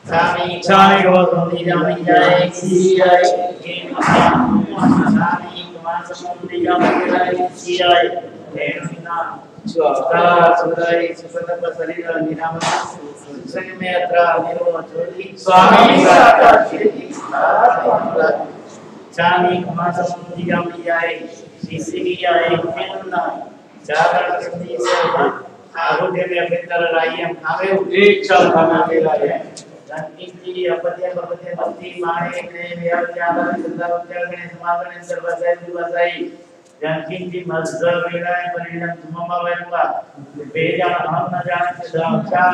Chami Goswami Jami Jai Shri Jai Chami Kumar Samundi Jami Jai Shri Jai Devina Sudhara Sudhai Sudhara Pasalila Niramana Sangmetra Niro Jodi Swami Sata Shri Chami Kumar Samundi Jami Jai Shri Jai Devina Jagar Sudhi Seva आरोग्य में अभितर लाई हम खावे एक चल खाना ले लाए रंगीली अपत्य अपत्य भक्ति माने ने मेर जागर सुंदर उच्चार गणेश समागण सर्वसाई दुवासाई रंगीली मजदर विराय परिणम तुममा वैवा बेजा हम न जाने सदा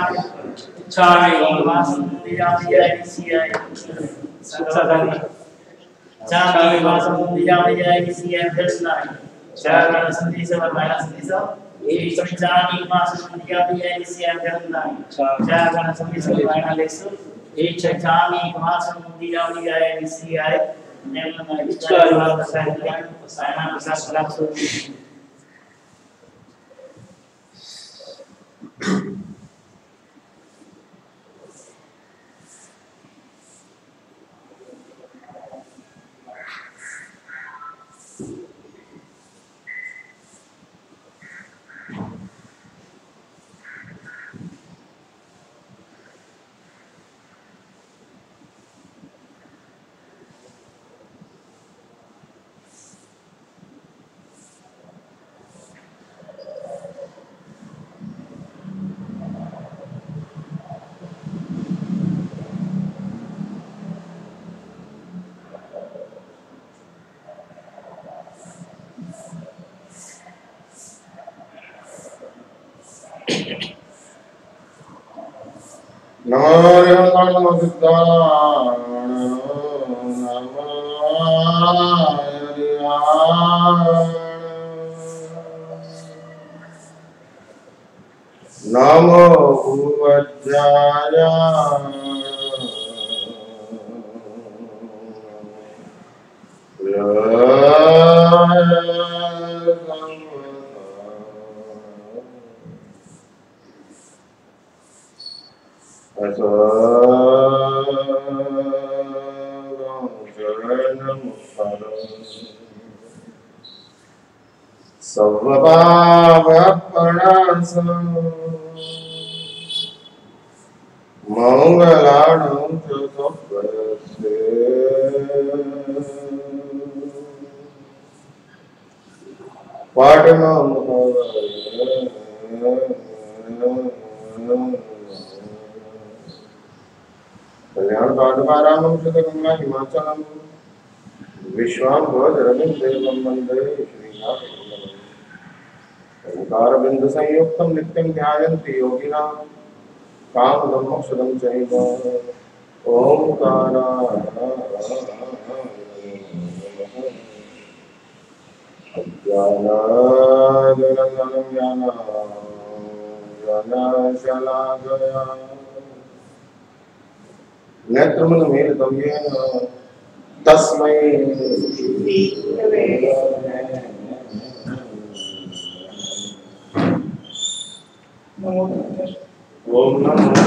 चामी वासुदेव जामी जय सिया सदा चामी वासुदेव जामी जय सिया कृष्ण जागर संदेश वरमाया संदेश एक संचारी मास संध्या भी है इसी अंदर जागरण संदेश वायना लेसु एक संचारी मास संध्या भी है इसी है नेमना इच्छा वाला साइना प्रसाद सु नमो भुवज्जाय मंगलाणं च सप्तस्य पाठनं कल्याणपाठपारामं श्रुतगंगा हिमाचलं विश्वाम्भोजरविन्देवं वन्दे श्रीनाथं ओंकारबिन्दुसंयुक्तं नित्यं ध्यायन्ति योगिनः कामदं मोक्षदं चैव अज्ञानादिरञ्जनं ज्ञानाञ्जनशलाकया नेत्रमनमीलितं येन तस्मै ओम नमो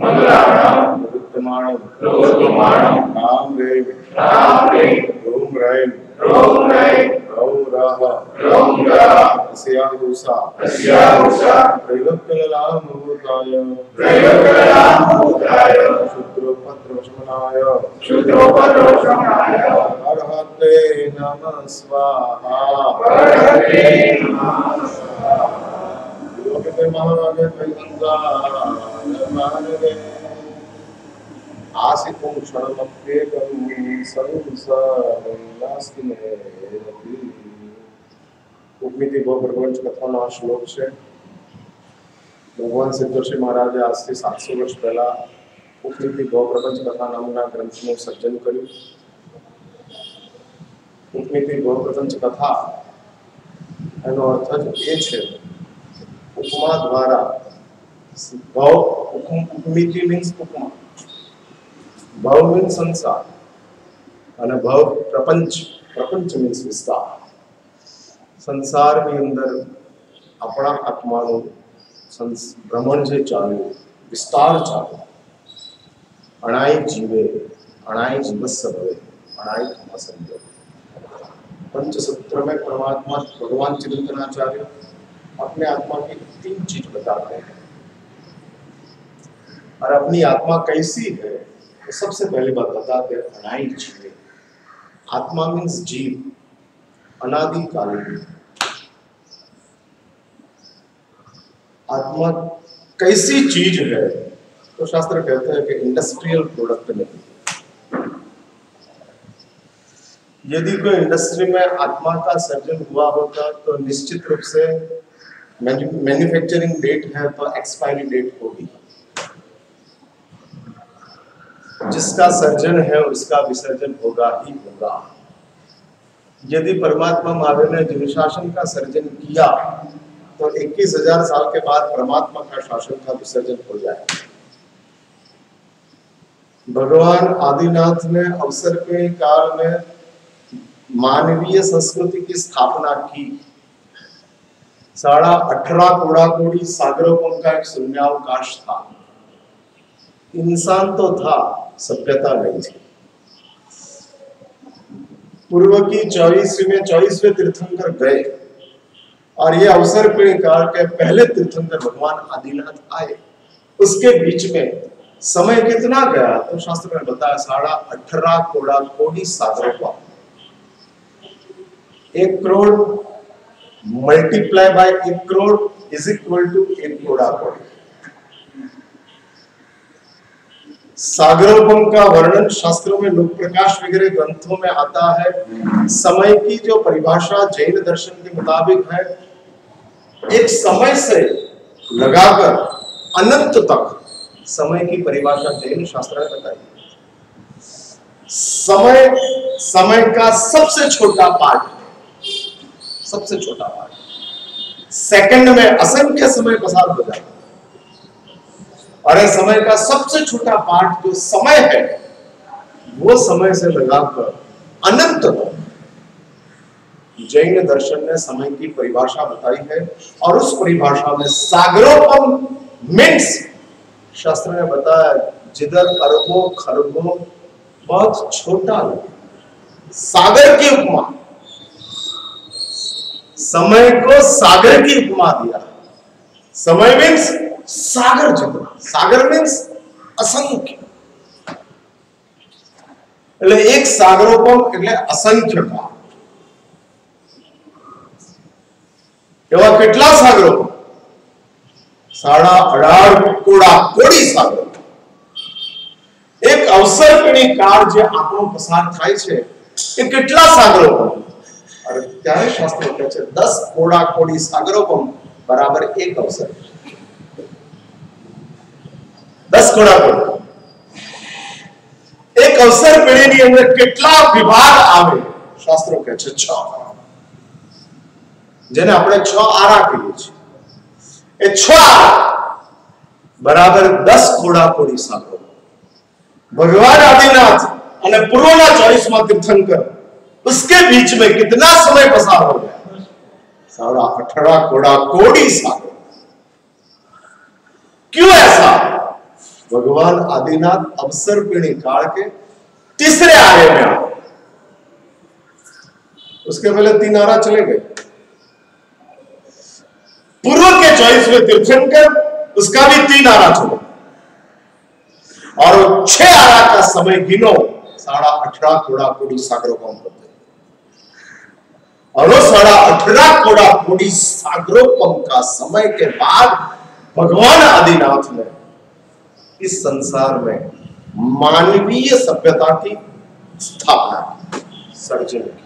मंगलाणाम उत्तमाणम राम रे रोम रैम अस्याहुषा त्रैलोक्यललाम भूताय शूद्रोपद्रवशमनाय अर्हते नमः स्वाहा आसितुं क्षणमप्येकं संसारं नास्ति मेरति। उपमिति प्रपंच कथाનો આ શ્લોક છે। ભગવાન સિદ્ધર્ષિ મહારાજે આજથી 700 વર્ષ પહેલા ઉપમિતિ પ્રપંચ કથા નામના ગ્રંથનું સર્જન કર્યું। ઉપમિતિ પ્રપંચ કથા એનો અર્થ જ એ છે ઉપમા દ્વારા ભાવ ઉપમિતિ મીન્સ ઉપમા, ભાવ મીન્સ સંસાર અને ભાવ પ્રપંચ, પ્રપંચ મીન્સ વિસ્તાર। સંસારની અંદર આપણા આત્માનું ભ્રમણ જે ચાલ્યું, વિસ્તાર ચાલ્યો, અણાઈ જીવે अणाई जीवस्य भवे अणाई धर्मसंयोग। पंचसूत्र में परमात्मा भगवान चिरंतनाचार्य अपने आत्मा की 3 चीज बताते हैं और अपनी आत्मा कैसी है तो सबसे पहली बात बताते हैं अणाई जीवे। आत्मा मीन्स जीव, अनादिकालीन। आत्मा कैसी चीज है तो शास्त्र कहते हैं कि इंडस्ट्रियल प्रोडक्ट नहीं। यदि कोई इंडस्ट्री में आत्मा का सर्जन हुआ होता तो निश्चित रूप से मैन्युफैक्चरिंग डेट है तो एक्सपायरी डेट होगी। जिसका सर्जन है उसका विसर्जन होगा ही होगा। यदि परमात्मा महावीर ने जीव शासन का सर्जन किया तो 21,000 साल के बाद परमात्मा का शासन का विसर्जन हो जाएगा। भगवान आदिनाथ ने अवसर के काल में मानवीय संस्कृति की स्थापना की। 18.5 कोड़ा-कोड़ी सागरों का एक शून्यावकाश था। इंसान तो था, सभ्यता नहीं थी। पूर्व की 24वें तीर्थंकर गए और ये अवसर पे काल के पहले तीर्थंकर भगवान आदिनाथ आए। उसके बीच में समय कितना गया तो शास्त्र में बताया 18.5 कोड़ा-कोड़ी सागरों का। 1 crore multiply by 1 crore is equal to 1 कोड़ा-कोड़ी। सागरोपम का वर्णन शास्त्रों में लोक प्रकाश वगैरह ग्रंथों में आता है। समय की जो परिभाषा जैन दर्शन के मुताबिक है, एक समय से लगाकर अनंत तक समय की परिभाषा जैन शास्त्र ने बताई। समय का सबसे छोटा पार्ट, सबसे छोटा पार्ट सेकंड में असंख्य समय पसार हो जाता है। और समय का सबसे छोटा पार्ट जो समय है वो समय से लगाकर अनंत तक जैन दर्शन ने समय की परिभाषा बताई है। और उस परिभाषा में सागरोपम मीन्स शास्त्र ने बताया जिधर अरबों खरबों बहुत छोटा लगे। सागर की उपमा, समय को सागर की उपमा दिया। समय मीन्स सागर जितना, सागर मीन्स असंख्य। એટલે એક સાગરોપમ એટલે અસંખ્ય કાળ। એવા કેટલા સાગરો? 18.5 કોડા-કોડી સાગરો। એક અવસરપીણી કાળ જે આપણો પસાર થાય છે એ કેટલા સાગરો? और त्यारे शास्त्र कहते हैं 10 कोड़ा-कोड़ी सागरोपम बराबर 1 अवसर। 10 कोड़ा-कोड़ी एक अवसर पेढ़ीनी अंदर કેટલા વિભાગ આવે? શાસ્ત્રો કહે છે 6, જેને આપણે 6 આરા કહીએ છીએ। એ 6 આરા બરાબર 10 કોડા-કોડી સાગરો। ભગવાન આદિનાથ અને પૂર્વના 40માં તીર્થંકર, उसके बीच में कितना समय पसार हो गया? 18.5 कोड़ा-कोड़ी सागर। क्यों ऐसा? भगवान आदिनाथ अवसर पीढ़ी काल के तीसरे आर्य में आए। उसके पहले 3 आरा चले गए। पूर्व के 24वें तीर्थंकर, उसका भी 3 आरा चले, और 6 आरा का समय गिनो 18.5 कोड़ा कोड़ी सागरोपम होते, और वो 18.5 कोड़ा कोड़ी सागरोपम का समय के बाद भगवान आदिनाथ ने इस संसार में मानवीय सभ्यता की स्थापना की, सर्जन की।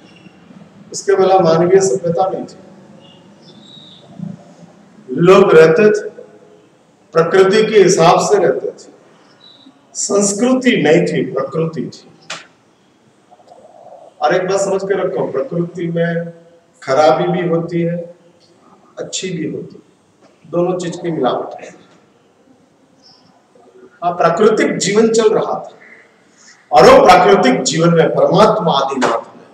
इसके पहले मानवीय सभ्यता नहीं थी। लोग रहते थे, प्रकृति के हिसाब से रहते थे। संस्कृति नहीं थी, प्रकृति थी। और एक बात समझ के रखो, प्रकृति में खराबी भी होती है, अच्छी भी होती है, दोनों चीज की मिलावट है। प्राकृतिक जीवन चल रहा था, और वो प्राकृतिक जीवन में परमात्मा आदिनाथ ने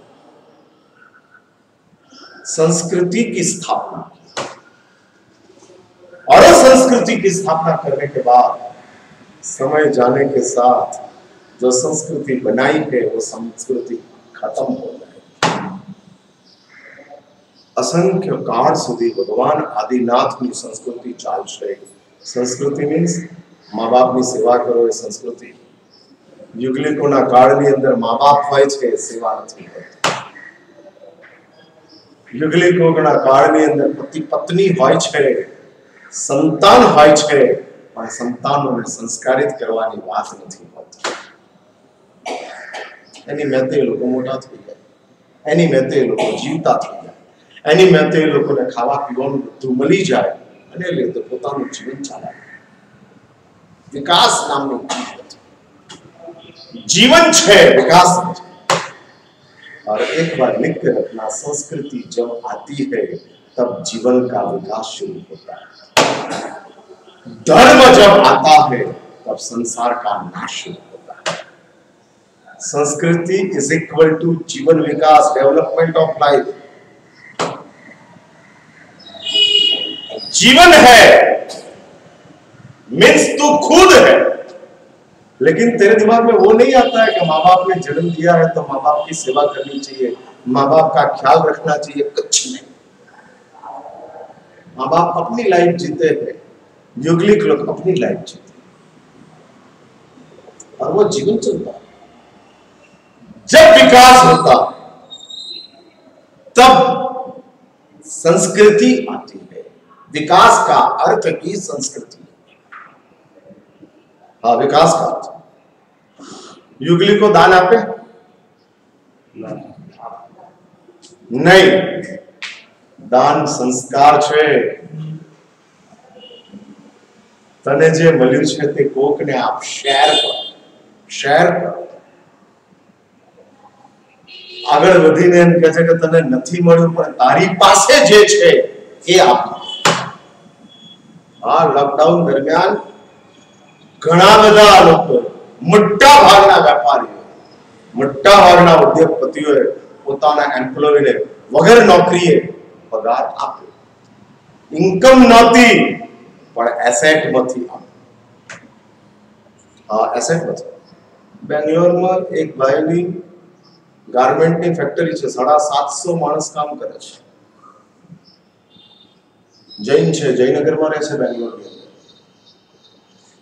संस्कृति की स्थापना की, और उस संस्कृति की स्थापना करने के बाद समय जाने के साथ जो संस्कृति बनाई है वो संस्कृति खत्म हो जाए। असंख्य काल सुधी भगवान आदिनाथ की संस्कृति चाल छे। संस्कृति मीन्स माँ बाप की सेवा करो, संस्कृति। युगलिकोना काळनी अंदर माँ बाप होय छे, सेवा नहीं होती। युगलिकोना काळनी अंदर पति पत्नी होय छे, संतान होय छे, पण संतानोने संस्कारित करवानी बात नहीं होती। एनी मेते लोको मोटा थई जाय, एनी मेते लोको जीवता थई जाय, एनी मेते लोकोने खावा पीवानुं बधुं मळी जाय, अने એટલે તો પોતાનું જીવન ચલાવે। विकास नामનું जीवन छे, विकास नहीं। और एक बार लिख के रखना, संस्कृति जब आती है तब जीवन का विकास शुरू होता है। धर्म जब आता है तब संसार का नाश शुरू होता है। संस्कृति इज इक्वल टू जीवन विकास, डेवलपमेंट ऑफ लाइफ। जीवन है मीन्स तू खुद है, लेकिन तेरे दिमाग में वो नहीं आता है कि माँ बाप ने जन्म दिया है तो माँ बाप की सेवा करनी चाहिए, माँ बाप का ख्याल रखना चाहिए। कुछ नहीं। माँ बाप अपनी लाइफ जीते हैं, युगलिक लोग अपनी लाइफ जीते, और वो जीवन चलता है। जब विकास होता तब संस्कृति आती है। विकास का अर्थ ही संस्कृति। हाँ, विकास का अर्थ। युगली को दान आपे नहीं, दान संस्कार छे। तने जे मळ्युं छे ते कोकने आप शेर कर, शेर कर। આગળ વધીને એમ કહે છે કે તને નથી મળ્યું પણ તારી પાસે જે છે એ આપ। આ લોકડાઉન દરમિયાન ઘણા બધા લોકો, મોટા ભાગના વેપારીઓ, મોટા ભાગના ઉદ્યોગપતિઓએ પોતાના એમ્પ્લોયને વગર નોકરીએ પગાર આપ્યો। ઇન્કમ નહોતી પણ એસેટમાંથી આપ્યો। હા, એસેટમાંથી। બેંગ્લોરમાં એક ભાઈની गारमेंटनी फैक्टरी छे, 750 माणस काम करे छे। जैन छे, जयनगर में रहे छे बेंगलोर में।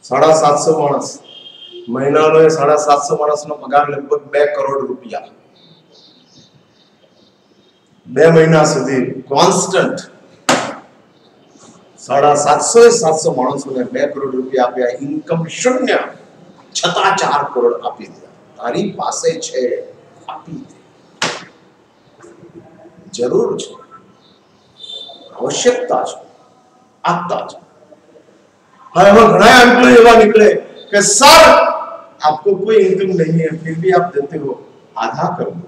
750 माणस, महीनानो 750 माणस नो पगार लगभग 2 करोड़ रुपया। 2 महीना सुधी कॉन्स्टंट 750 माणसों ने 2 करोड़ रुपया आप्या। इनकम शून्य छता 4 करोड़ आपी दिया। तारी पासे छे, जरूर है, आवश्यकता है, आपता है। हाँ, घना एम्प्लॉय एवं निकले कि सर आपको कोई इनकम नहीं है फिर भी आप देते हो, आधा कर दो,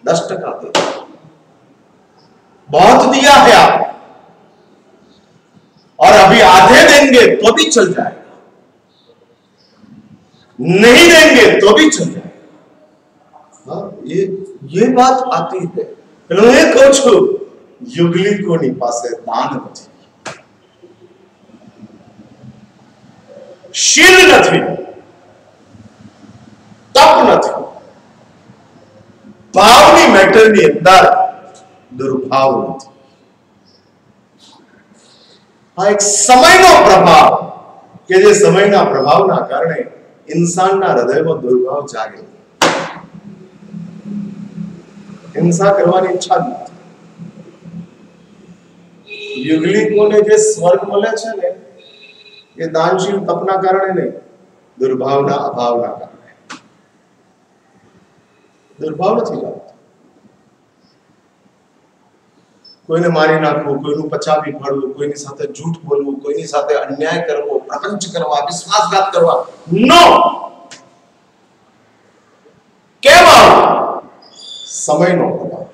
10% दे दो। बहुत दिया है आप, और अभी आधे देंगे तो भी चल जाएगा, नहीं देंगे तो भी चल जाएगा। हाँ, ये बात आती है। मैं कहूं छू, युगलिकोनी पासे दान नहीं, शील नहीं, ભાવની મેટરની અંદર દુર્ભાવ નથી. આ એક સમયનો પ્રભાવ કે જે સમયના પ્રભાવના કારણે इंसानના હૃદયમાં દુર્ભાવ જાગે, હિંસા કરવાની ઈચ્છા નથી. યુગલિકોને જે સ્વર્ગ મળે છે ને એ દાનશીલ તપના કારણે નહીં, દુર્ભાવના અભાવના કારણે. દુર્ભાવ નથી લાગતો. કોઈને મારી નાખવું, કોઈનું પચાવી પાડવું, કોઈની સાથે જૂઠ બોલવું, કોઈની સાથે અન્યાય કરવો, પ્રપંચ કરવા, વિશ્વાસઘાત કરવા, નો. કેમ? સમયનો પ્રભાવ.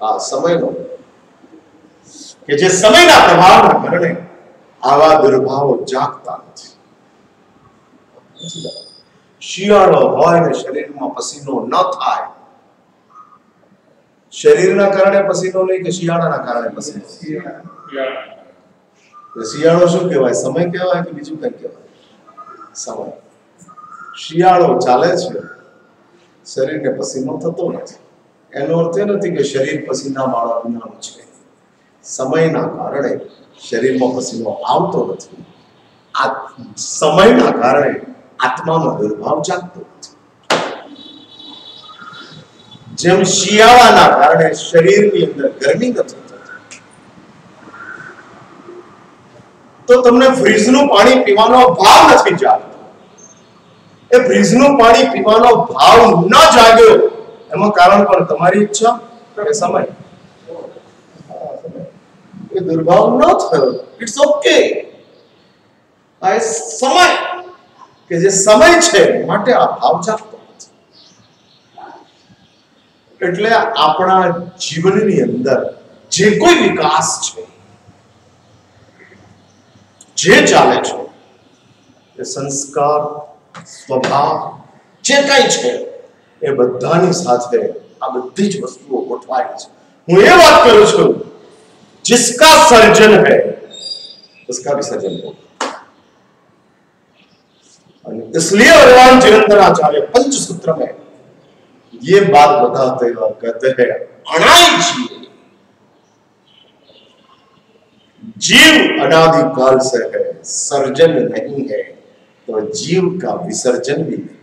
આ સમયનો કે જે સમયના પ્રભાવના કારણે આવા દુર્ભાવો જાગતા નથી. શિયાળો હોય ને શરીરમાં પસીનો ન થાય, શરીરના કારણે પસીનો નહીં કે શિયાળાના કારણે પસીનો? શિયાળો શું કહેવાય? સમય કહેવાય કે બીજું કઈ કહેવાય? સમય. શિયાળો ચાલે છે, શરીરને પસીનો થતો નથી. એનો અર્થ એ નથી કે શરીર પસીના વાળા વિનાનું છે. સમયના કારણે શરીરમાં પસીનો આવતો નથી. આ સમયના કારણે આત્માનો દુર્ભાવ જાગતો નથી. જેમ શિયાળાના કારણે શરીરની અંદર ગરમી નથી થતી, તો તમને ફ્રીજનું પાણી પીવાનો ભાવ નથી જાગતો. એ ફ્રીજનું પાણી પીવાનો ભાવ ન જાગ્યો એમાં કારણ પણ તમારી ઈચ્છા કે સમય? એ દુર્ભાવ ન થયો, ઇટ્સ ઓકે. આ સમય કે જે સમય છે માટે આ ભાવ જાગતો. એટલે આપણા જીવનની અંદર જે કોઈ વિકાસ છે, જે ચાલે છે, એ સંસ્કાર, સ્વભાવ જે કઈ છે એ બધાની સાથે આ બધી જ વસ્તુઓ ગોઠવાય છે. હું એ વાત કરું છું, जिसका सर्जन है उसका विसर्जन होगा. इसलिए भगवान चिरंतनाचार्य पंचसूत्र में ये बात बताते हुए कहते हैं, अनादि जीव अनादिकाल से है, सर्जन नहीं है तो जीव का विसर्जन भी नहीं.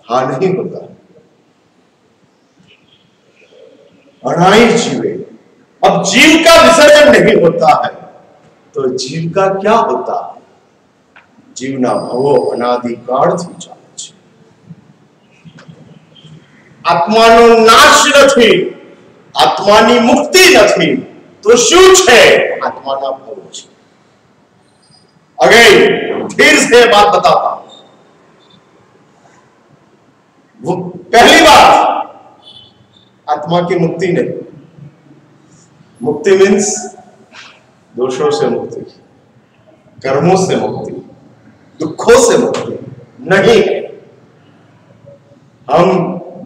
हाँ, नहीं होता. अनादि जीवे. अब जीव का विसर्जन नहीं होता है तो जीव का क्या होता है? जीवना भवो अनादिकाळથી ચાલે છે. આત્માનો નાશ નથી, આત્માની મુક્તિ નથી, તો શું છે? આત્માના ભવ છે. अगेन फिर से बात बताता हूं. पहली बात, आत्मा की मुक्ति नहीं. मुक्ति मीन्स दोषों से मुक्ति, कर्मों से मुक्ति, दुखों से मुक्ति नहीं है. हम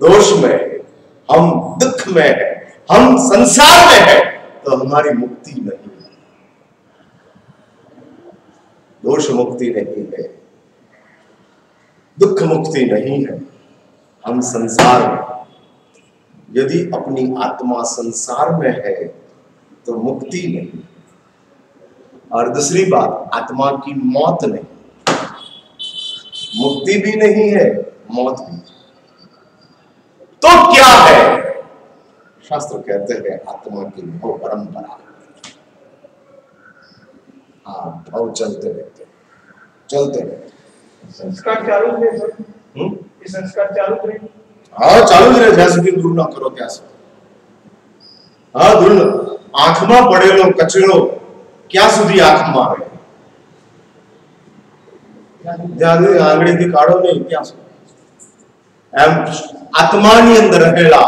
दोष में है, हम दुख में है, हम संसार में है तो हमारी मुक्ति नहीं है. दोष मुक्ति नहीं है, दुख मुक्ति नहीं है, हम संसार में. यदि अपनी आत्मा संसार में है तो मुक्ति नहीं. और दूसरी बात, आत्मा की मौत नहीं. मुक्ति भी नहीं है, मौत भी. तो क्या है? शास्त्र कहते हैं आत्मा की भव परंपरा. हाँ, भव चलते रहते, चलते रहते. संस्कार चालू रहे सर. ये संस्कार चालू रहे. हाँ, चालू रहे જ્યાં સુધી દૂર ના કરો ત્યાં સુધી. हाँ, દૂર. આંખમાં પડેલો કચરો ક્યાં સુધી આંખમાં આવે? જ્યાં સુધી આંગળીથી કાઢો નહીં ત્યાં સુધી. એમ આત્માની અંદર રહેલા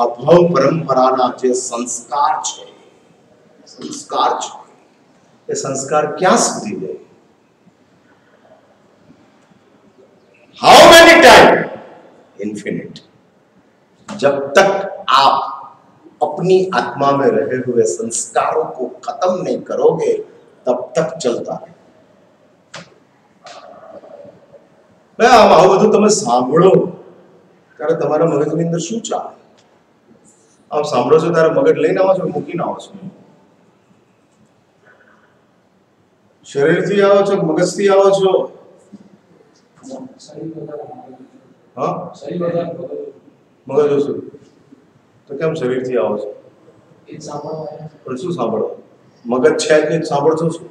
આ ભવ પરંપરાના જે સંસ્કાર છે, એ સંસ્કાર ક્યાં સુધી રહે? How many time? इन्फिनिट. जब तक आप अपनी आत्मा में रहे हुए संस्कारों को खत्म नहीं करोगे तब तक चलता है. ભાઈ આવું બધું તમે સાંભળો ત્યારે તમારા મગજની અંદર શું ચાલે? આમ સાંભળો છો ત્યારે મગજ લઈને આવો છો, મૂકીને આવો છો? શરીરથી આવો છો, મગજથી આવો છો? હા, મગજ ઓછું તો કેમ શરીરથી આવો છો? પણ શું સાંભળો? મગજ છે કે સાંભળશો શું?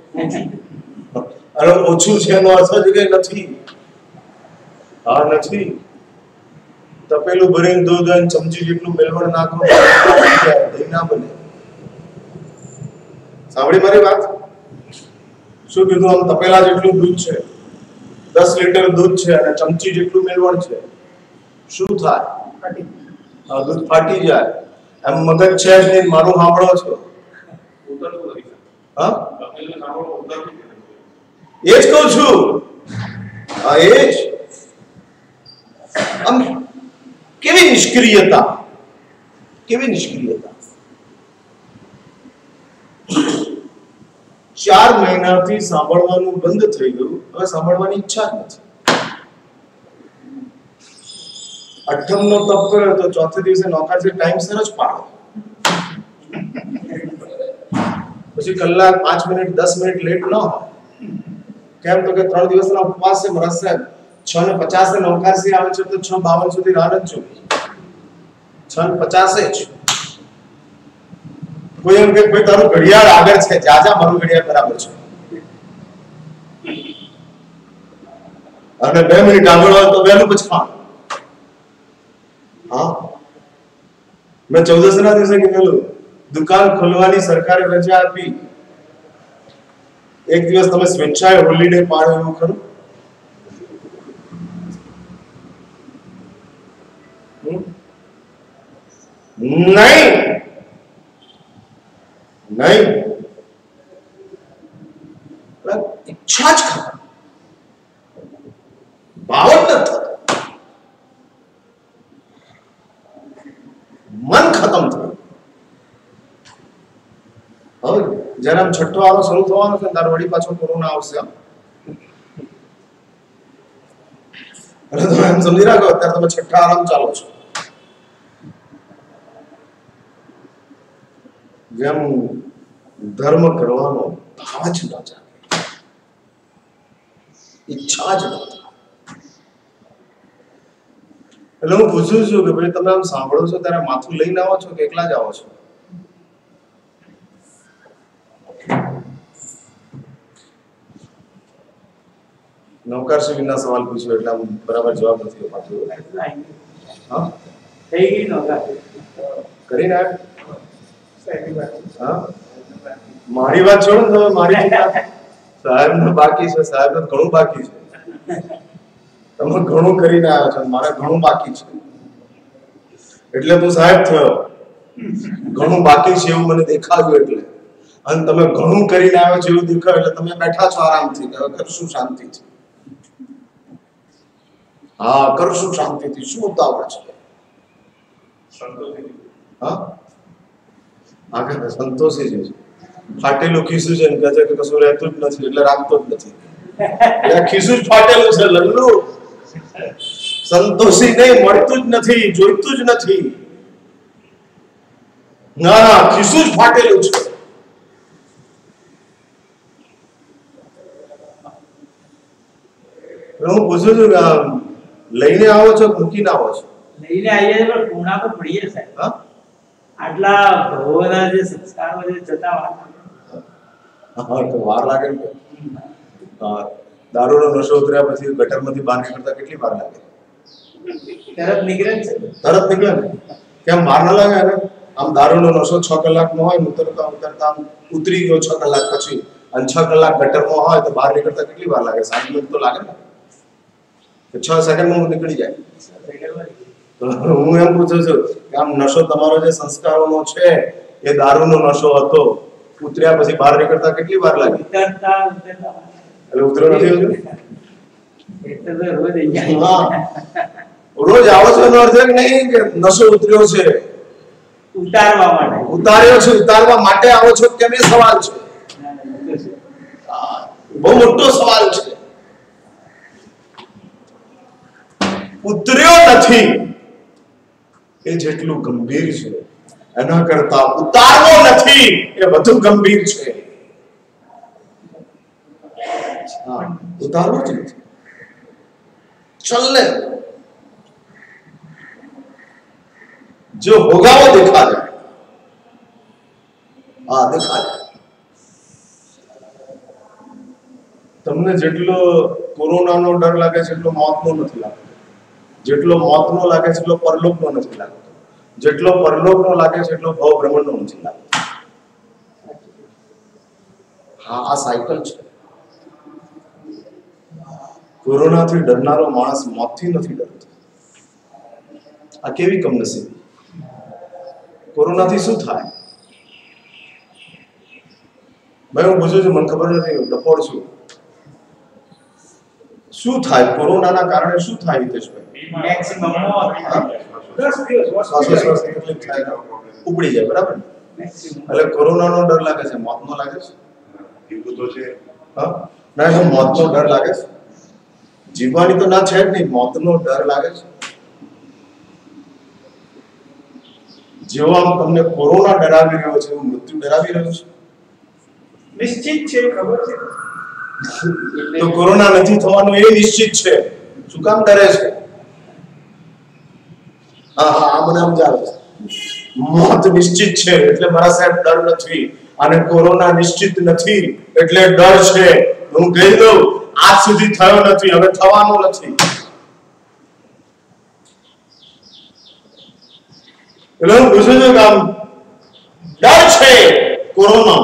અરે ઓછું છે એનો અર્થ જ કે નથી. હા, નથી. તપેલું ભરીને દૂધ અને ચમચી જેટલું મેળવણ નાખો દહીં ના બને. સાંભળી મારી વાત? શું કીધું? આમ તપેલા જેટલું દૂધ છે, 10 લીટર દૂધ છે અને ચમચી જેટલું મેળવણ છે, શું થાય? દૂધ ફાટી જાય. એમ મગજ છે જ નહીં, મારું સાંભળો છો? હા, એ જ કહું છું. હા, એ જ. આમ કેવી નિષ્ક્રિયતા, કેવી નિષ્ક્રિયતા. 4 મહિનાથી સાંભળવાનું બંધ થઈ ગયું, હવે સાંભળવાની ઈચ્છા જ નથી. 8મનો તપ કર્યો તો ચોથે દિવસે નોકરજી ટાઈમ સર જ પાડો. પછી કલાક 5 મિનિટ 10 મિનિટ લેટ ન હોય. કેમ તો કે 3 દિવસના ઉપવાસ છે. મરસ સાહેબ 6:50 નોકરજી આવે છે તો 6:52 સુધી રાહ જ જોવી. 6:50 જ. કોઈ એમ કે ભાઈ તારું ઘડિયાળ આગળ છે, જા મારું ઘડિયાળ બરાબર છે. અને 2 મિનિટ આગળ હોય તો વહેલું પછાણ. હા, મેં 14ના દિવસે કીધેલું દુકાન ખોલવાની સરકારે રજા આપી. એક દિવસ તમે સ્વેચ્છાએ હોલિડે પાડો એવું ખરું? નહીં, નહીં. ઈચ્છા જ ખબર, ભાવ જ નથી થતો. મન ખતમ થયું. હવે જયારે આમ છઠ્ઠો વારો શરૂ થવાનો છે ત્યારે વળી પાછો કોરોના આવશે. એટલે તમે એમ સમજી રાખો અત્યારે તમે છઠ્ઠા આરામ ચાલો છો. જેમ ધર્મ કરવાનો ભાવ જ ન જાગે, ઈચ્છા જ ન થાય. એટલે હું પૂછું છું કે ભાઈ તમે આમ સાંભળો છો ત્યારે માથું લઈને આવો છો કે એકલા જ આવો છો? નૌકરશ્રીના સવાલ પૂછ્યો એટલે આમ બરાબર જવાબ નથી અપાતો. હા, થઈ ગઈ નોકર કરીને હા, મારી વાત છોડો ને તમે. મારી સાહેબ ને બાકી છે, સાહેબ ને ઘણું બાકી છે. તમે ઘણું કરીને આવ્યા છો, મારે ઘણું બાકી છે. એટલે તું સાહેબ થયો. ઘણું બાકી છે એવું મને દેખાયું એટલે. અને તમે ઘણું કરીને આવ્યો છો એવું દેખાયું એટલે તમે બેઠા છો આરામથી. હવે કરશું શાંતિથી. હા, કરશું શાંતિથી. શું ઉતાવળ છે? હા, આગળ સંતોષી છે. ફાટેલું ખીસું છે ને કહે છે કે કશું રહેતું જ નથી એટલે રાખતો જ નથી. એટલે ખીસું જ ફાટેલું છે લલ્લુ. સંતોષી નહીં, મળતું જ નથી, જોઈતું જ નથી. ના, ખીસું જ ફાટેલું છે. હું પૂછું છું કે લઈને આવો છો કે મૂકીને આવો છો? લઈને આવીએ છીએ પણ પૂર્ણા તો પડીએ સાહેબ. હા, આટલા ભગવાનના જે સંસ્કારો જે જતા વાર તો વાર લાગે ને. દારૂનો નશો ઉતર્યા પછી ગટરમાંથી બહાર નીકળતા કેટલી વાર લાગે? તરત નીકળે છે. તરત નીકળે ને. કેમ વાર ના લાગે? અરે આમ દારૂનો નશો 6 કલાકનો હોય, ઉતરતા ઉતરતા આમ ઉતરી ગયો 6 કલાક પછી, અને 6 કલાક ગટરમાં હોય તો બહાર નીકળતા કેટલી વાર લાગે? 60 મિનિટ તો લાગે ને. 6 સેકન્ડમાં નીકળી જાય. તો હું એમ પૂછું છું કે આમ નશો તમારો જે સંસ્કારોનો છે એ દારૂનો નશો હતો, ઉતર્યા પછી બહાર નીકળતા કેટલી વાર લાગી? ઉતરતા એટલે ઉતરો નથી હજુ? એટલે તો રોજ અહીંયા. હા, રોજ આવો છો એનો અર્થ કે નહીં કે નશો ઉતર્યો છે? ઉતારવા માટે. ઉતાર્યો છે, ઉતારવા માટે આવો છો કેમ? એ સવાલ છે. બહુ મોટો સવાલ છે. ઉતર્યો નથી એ જેટલું ગંભીર છે એના કરતા ઉતારવો નથી એ વધુ ગંભીર છે. હા, ઉતારવો જ નથી. चलने जो होगा वो देखा जाए. हाँ, देखा जाए. તમને જેટલો કોરોનાનો ડર લાગે છે એટલો મોતનો નથી લાગતો. જેટલો મોતનો લાગે છે એટલો પરલોકનો નથી લાગતો. જેટલો પરલોકનો લાગે છે એટલો ભવ ભ્રમણનો નથી લાગતો. હા, આ સાયકલ છે. કોરોનાથી ડરનારો માણસ મોતથી નથી ડરતો. આ કેવી કમનસીબી. કોરોનાથી શું થાય? ભાઈ હું પૂછું છું, મને ખબર નથી, ડફોડ છું. શું થાય કોરોનાના કારણે? શું થાય હિતેશભાઈ? મેક્સિમમ 10 દિવસ શ્વાસોશ્વાસ તકલીફ થાય, ઉપડી જાય, બરાબર? એટલે કોરોનાનો ડર લાગે છે, મોતનો લાગે છે? એવું તો છે. હા, ના, એનો મોતનો ડર લાગે છે. જીવવાની તો ના છે જ નહીં, મોતનો ડર લાગે છે. જેવો આમ તમને કોરોના ડરાવી રહ્યો છે એવું મૃત્યુ ડરાવી રહ્યું છે. નિશ્ચિત છે, ખબર છે. તો કોરોના નથી થવાનું એ નિશ્ચિત છે. શું કામ ડરે છે? હા હા, આ મને સમજાવે છે. મોત નિશ્ચિત છે એટલે મારા સાહેબ ડર નથી, અને કોરોના નિશ્ચિત નથી એટલે ડર છે. હું કહી દઉં, આજ સુધી થયો નથી, હવે થવાનો નથી. એટલે હું પૂછું છું કે આમ ડર છે કોરોના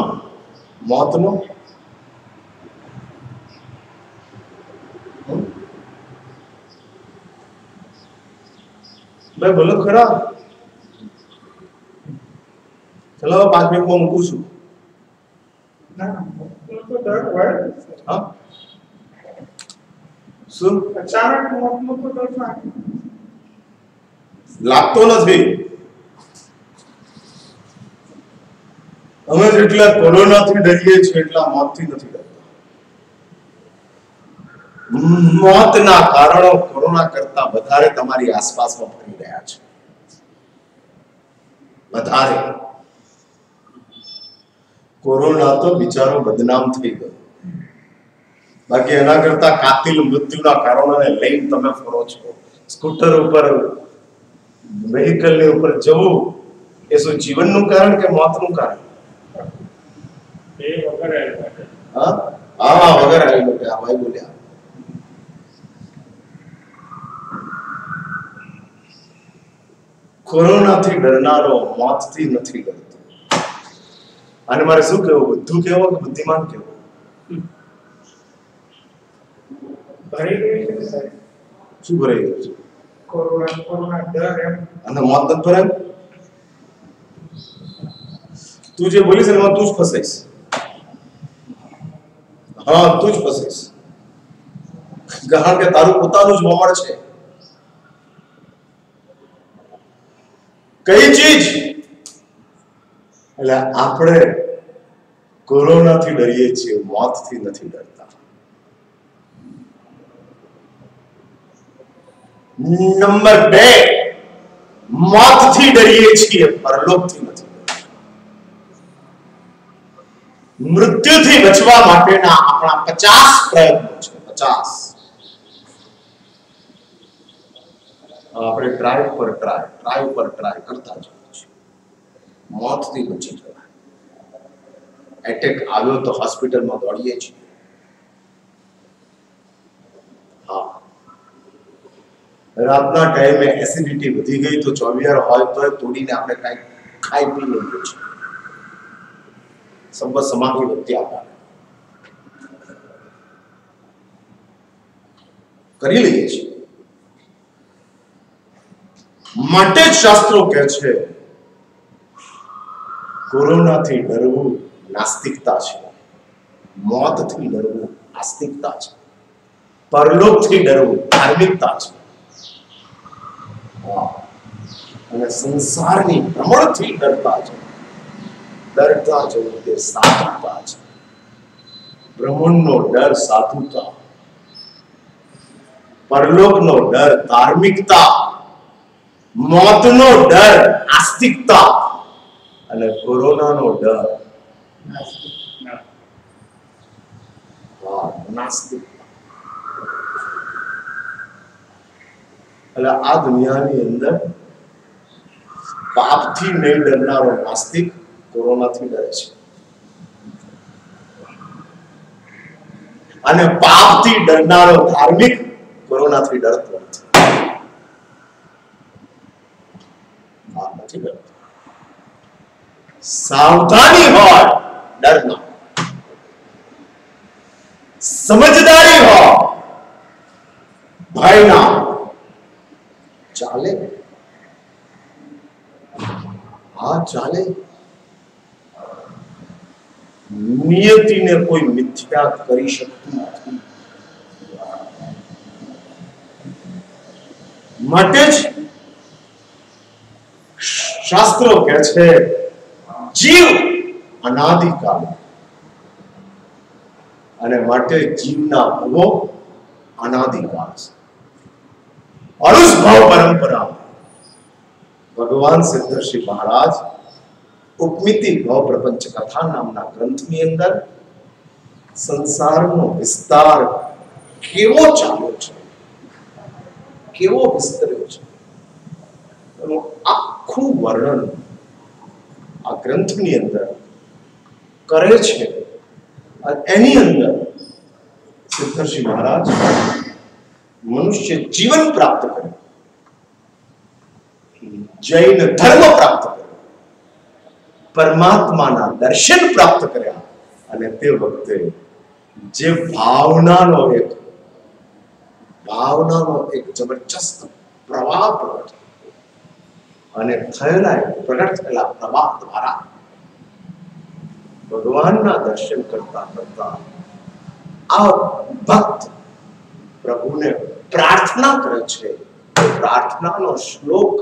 મોતનો. ભાઈ બોલો ખરા. ચલો 5 મિનિટમાં મૂકું છું. ના, તો ડર હોય. હા, શું અચાનક મોતનો તો ડર ના લાગતો નથી? અમે જેટલા કોરોનાથી ડરીએ છીએ એટલા મોતથી નથી ડરતા. મોતના કારણો કોરોના કરતા વધારે તમારી આસપાસમાં ફરી રહ્યા છે. વધારે. કોરોના તો બિચારો બદનામ થઈ ગયો, બાકી એના કરતા કાતિલ મૃત્યુના કારણોને લઈને તમે ફરો છો. સ્કૂટર ઉપર, વેહિકલની ઉપર જવું એ શું જીવનનું કારણ કે મોતનું કારણ? હા હા, વગર આવી માટે આ ભાઈ બોલ્યા. કોરોનાથી ડરનારો મોતથી નથી ડરતો. અને મારે શું કહેવું? બુદ્ધુ કહેવો કે બુદ્ધિમાન કહેવો? ભરી ગઈ છે સાહેબ. શું ભરાઈ ગયું છે? કોરોના ડર એમ. અને મોત નથી ભરાય? તું જે બોલીશ એમાં તું જ ફસાઈશ. હા, તું જ ફસાઈશ. કારણ કે તારું પોતાનું જ વમળ છે. કઈ ચીજ? એટલે આપણે કોરોનાથી ડરીએ છીએ, મોતથી નથી ડરતા. નંબર 2, મોતથી ડરીએ છીએ, પરલોકથી નથી. મૃત્યુથી બચવા માટેના આપણા 50 પ્રયત્નો છે. 50. આપણે ટ્રાય ઉપર ટ્રાય કરતા જઈએ છીએ. મોતથી બચી જવાય. એટેક આવ્યો તો હોસ્પિટલમાં દોડીએ છીએ. હા, રાતના ટાઈમે એસિડિટી વધી ગઈ તો 24 હોય તો તોડીને આપણે કાંઈ ખાઈ પી લઈએ છીએ. સંબંધ સમાધિ વચ્ચે આપણે કરી લઈએ છીએ. માટે જ શાસ્ત્રો કહે છે કોરોનાથી ડરવું નાસ્તિકતા છે, મોતથી ડરવું આસ્તિકતા છે, પરલોકથી ડરવું ધાર્મિકતા છે, અને સંસારની ભ્રમણથી ડરતા છે, ડરતા જવું તે સાધુતા છે. ભ્રમણનો ડર સાધુતા. પરલોકનો ડર ધાર્મિકતા, મોતનો ડર આસ્તિકતા અને કોરોનાનો ડર નાસ્તિકતા. એટલે આ દુનિયાની અંદર પાપથી નહીં ડરનારો નાસ્તિક કોરોનાથી ડરે છે અને પાપથી ડરનારો ધાર્મિક કોરોનાથી ડરતો નથી. सावधानी हो, डरना, समझदारी हो, भय ना चाले. हाँ चाले. नियति ने कोई मिथ्या करी सकती नहीं. માટે જ શાસ્ત્રો કહે છે જીવ અનાદિકાળ અને માટે જીવના ભવો અનાદિકાળ છે. અરુષ ભાવ પરંપરા ભગવાન સિદ્ધર્ષિ મહારાજ ઉપમિતિ ભાવ પ્રપંચ કથા નામના ગ્રંથની અંદર સંસારનો વિસ્તાર કેવો ચાલ્યો છે, કેવો વિસ્તર્યો છે એનું આખું વર્ણન આ ગ્રંથની અંદર કરે છે. એની અંદર સિદ્ધર્ષિ મહારાજ મનુષ્ય જીવન પ્રાપ્ત કરે, જૈન ધર્મ પ્રાપ્ત કરે, પરમાત્માના દર્શન પ્રાપ્ત કર્યા અને તે વખતે જે ભાવનાનો એક જબરજસ્ત પ્રવાહ પ્રગટ અને પ્રગટ થયેલા પ્રવાહ દ્વારા ભગવાનના દર્શન કરતા કરતા આ ભક્ત પ્રભુને પ્રાર્થના કરે છે. પ્રાર્થનાનો શ્લોક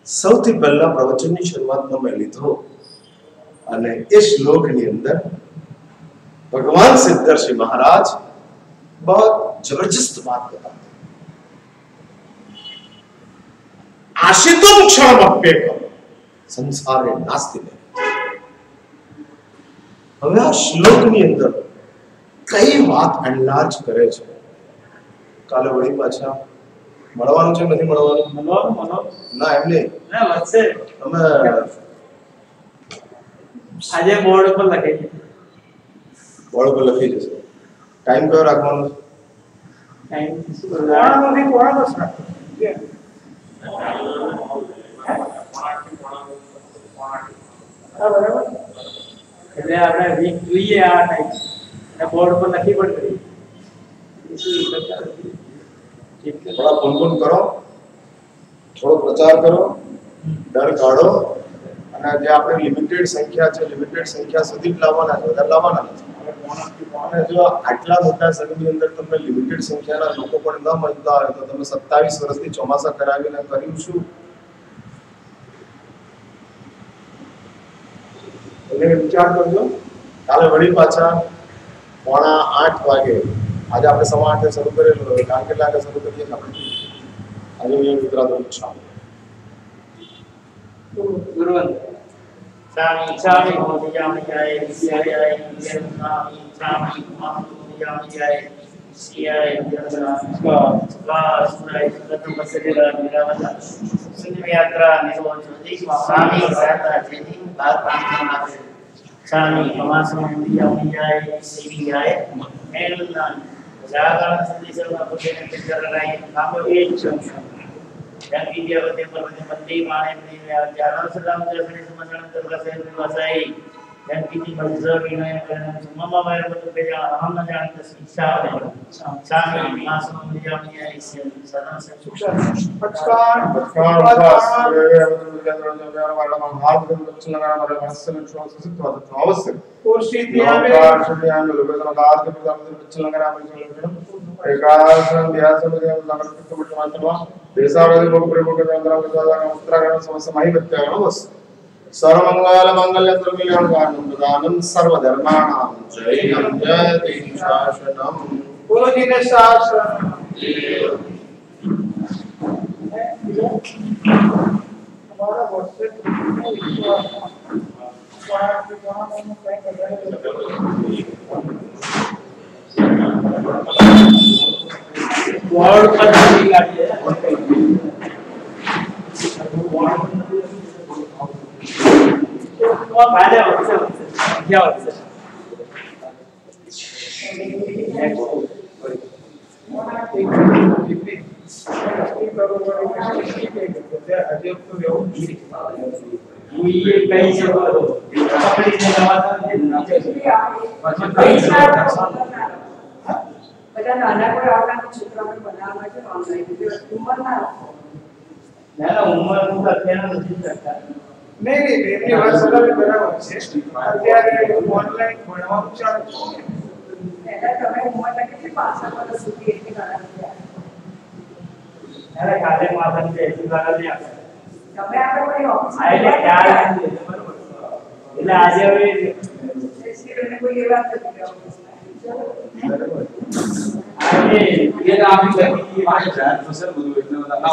સૌથી પહેલા પ્રવચનની શરૂઆતમાં મેં લીધો અને એ શ્લોકની અંદર ભગવાન સિદ્ધર્ષિ મહારાજ बहुत जबरदस्त बात बताते हैं. आशितुम क्षणमप्येकम संसारे नास्ति नहीं. હવે આ શ્લોકની અંદર કઈ વાત એનલાર્જ કરે છે. કાલે વળી પાછા મળવાનું છે, નથી મળવાનું? ના એમ નહીં, વચ્ચે અમે આજે બોર્ડ પર લખી જશે. टाइम कयो રાખવાનો? ટાઈમ કોણ બસ રાખો. બરાબર. એટલે આપણે વીક જોઈએ આ ટાઈમ અને બોર્ડ પર લખી પણ કરી. થોડા ફોન કરો, થોડો પ્રચાર કરો, ડર કાઢો અને જે આપણે લિમિટેડ સંખ્યા છે લિમિટેડ સંખ્યા સુધી જ લાવવાના છે, વધારે લાવવાના નથી. અને જો આટલા મોટા સંઘની અંદર તમને લિમિટેડ સંખ્યાના લોકો પણ ન મળતા હોય તો તમે 27 વર્ષથી ચોમાસા કરાવીને કર્યું શું? એટલે વિચાર કરજો. કાલે વળી પાછા 7:45 વાગે, આજે આપણે 8:15 શરૂ કરેલું હોય, કાલે કેટલા વાગે શરૂ કરીએ આપણે? આજે ગુજરાતનો ઉત્સાહ ગુરુવંત Sami Sami Modiami Jai Siai Sami Sami Modiami Jai Siai Sami Sudatu Pasera Miravata Sunimiyatra Nirvana Sami Sata Jai Bhagwan Sami Mamasam Modiami Jai Sivi Jai Meluna Jagaran Sudisarva Pujana Picharai Kamo Echam yang dia betul betul penting mana ini jalan sedang jalan semacam terkasih terkasih dan kita belajar ini semua macam betul betul हम न जानते शिक्षा में सामी मासूम दुनिया इसे सदा से नमस्कार. सर्वमंगल मंगल द्रव्यं प्रदानं सर्वधर्माणां जयं जयति शासनम्. ગુરુજીને શાસન हमारा व्हाट्सएप वर्ड पर नहीं काटिए तो पहले व्हाट्सएप क्या व्हाट्सएप ये कई जगह पब्लिक ने બધા નાના કોઈ આવવાના છોકરાઓને બનાવવા છે ઓનલાઈન ઉંમર ના ના ઉંમર નું અત્યારે નથી કરતા નહીં એમની વાત સલાહ બરાબર છે અત્યારે ઓનલાઈન ભણવાનું ચાલુ છે પહેલા તમે ઉંમરના કેટલી 65 વર્ષ સુધી એટલી નાના હતા અરે કાલે માથા ને એટલી વાર નહીં આપે તમે આપણે કોઈ ઓફિસ એટલે ખ્યાલ નથી બરોબર એટલે આજે હવે સ્ટુડન્ટ કોઈ એ વાત નથી આજે ये तो आप ही लगी कि भाई जान फसल बोलो इतना मतलब